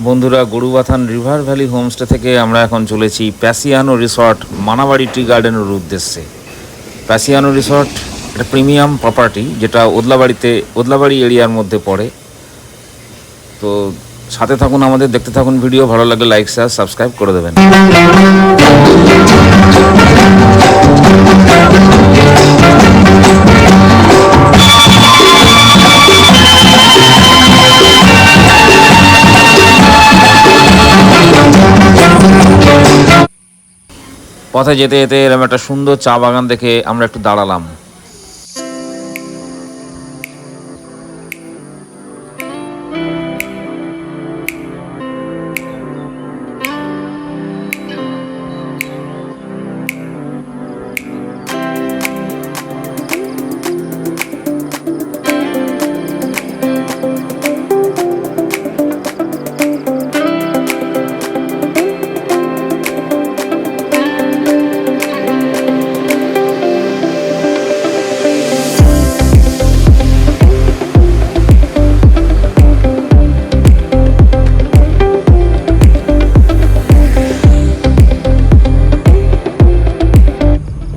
বন্ধুরা, Gorubathan river valley homestay থেকে আমরা এখন চলেছি প্যাসিয়ানো রিসর্ট মানাবাড়ি টি গার্ডেনের উদ্দেশ্যে। প্যাসিয়ানো রিসর্ট একটা প্রিমিয়াম প্রপার্টি, যেটা ওদলাবাড়ি এরিয়ার মধ্যে পড়ে। তো সাথে থাকুন, আমাদের দেখতে থাকুন ভিডিও। ভালো লাগলে লাইক, শেয়ার, সাবস্ক্রাইব করে দেবেন। পথে যেতে যেতে এরকম একটা সুন্দর চা বাগান দেখে আমরা একটু দাঁড়ালাম।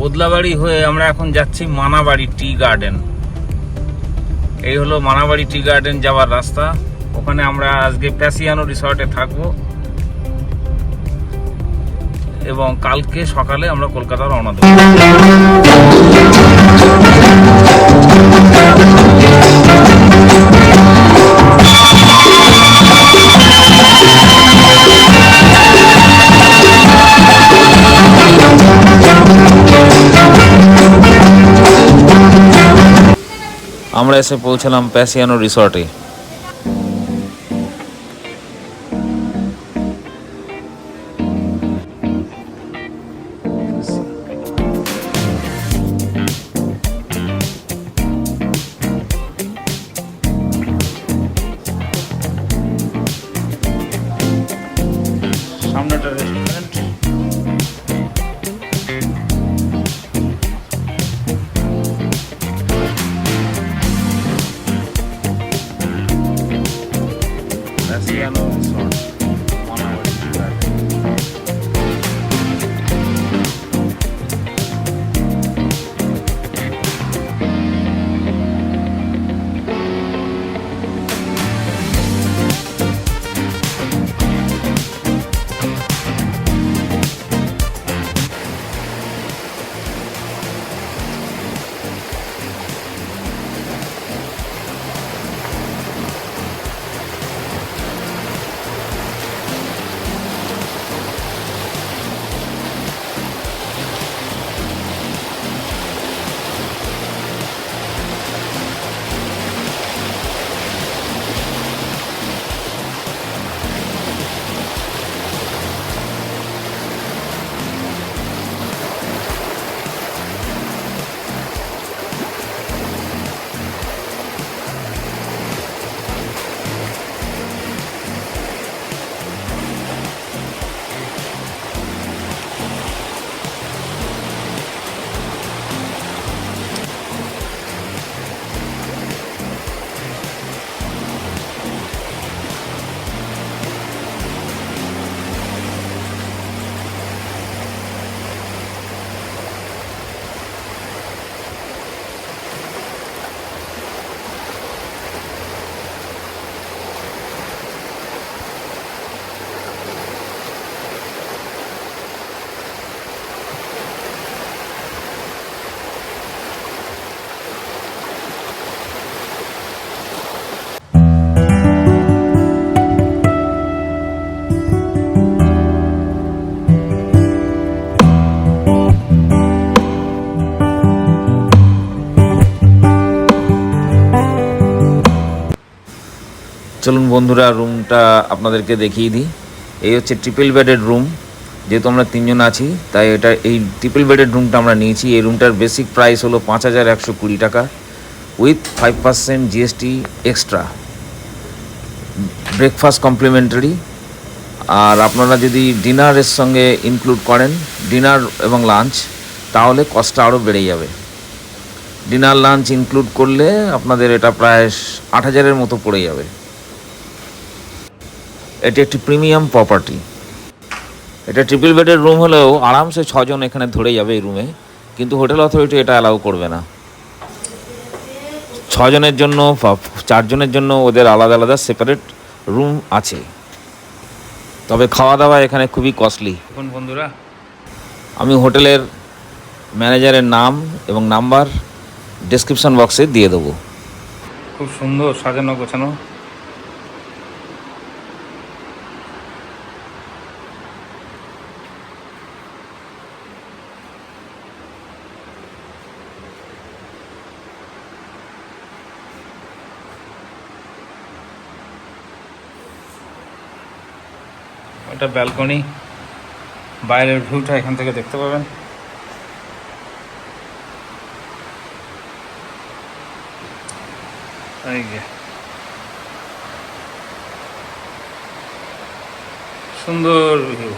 ওদলাবাড়ি হয়ে আমরা এখন যাচ্ছি মানাবাড়ি টি গার্ডেন। এই হলো মানাবাড়ি টি গার্ডেন যাওয়ার রাস্তা। ওখানে আমরা আজকে প্যাসিয়ানো রিসর্টে থাকবো এবং কালকে সকালে আমরা কলকাতা রওনা দেব। আমরা এসে পৌঁছলাম প্যাসিয়ানো রিসর্টে। সামনে একটা restaurant. Passiano resort Manabari tea garden. চলুন বন্ধুরা, রুমটা আপনাদেরকে দেখিয়ে দিই। এই হচ্ছে ট্রিপল বেডেড রুম। যেহেতু আমরা তিনজন আছি, তাই এই ট্রিপল বেডেড রুমটা আমরা নিয়েছি। এই রুমটার বেসিক প্রাইস হলো ৫,১২০ টাকা, with 5% GST extra, breakfast complimentary. আর আপনারা যদি ডিনারের সঙ্গে ইনক্লুড করেন, ডিনার এবং লাঞ্চ, তাহলে কস্টটা আরও বেড়ে যাবে। ডিনার লাঞ্চ ইনক্লুড করলে আপনাদের এটা প্রায় ৮,০০০-এর মতো পড়ে যাবে। এটি একটি প্রিমিয়াম প্রপার্টি। এটা ট্রিপল বেডের রুম হলেও আরামসে 6 জন এখানে ধরে যাবে এই রুমে, কিন্তু হোটেল অথরিটি এটা অ্যালাউ করবে না। 6 জনের জন্য বা 4 জনের জন্য ওদের আলাদা আলাদা সেপারেট রুম আছে, তবে খাওয়া দাওয়া এখানে খুবই কস্টলি। এখন বন্ধুরা, আমি হোটেলের ম্যানেজারের নাম এবং নাম্বার ডেসক্রিপশন বক্সে দিয়ে দেবো। খুব সুন্দর সাজানো গোছানো। এটা ব্যালকনি, বাইরের ভিউটা এখান থেকে দেখতে পাবেন। এই যে সুন্দর ভিউ।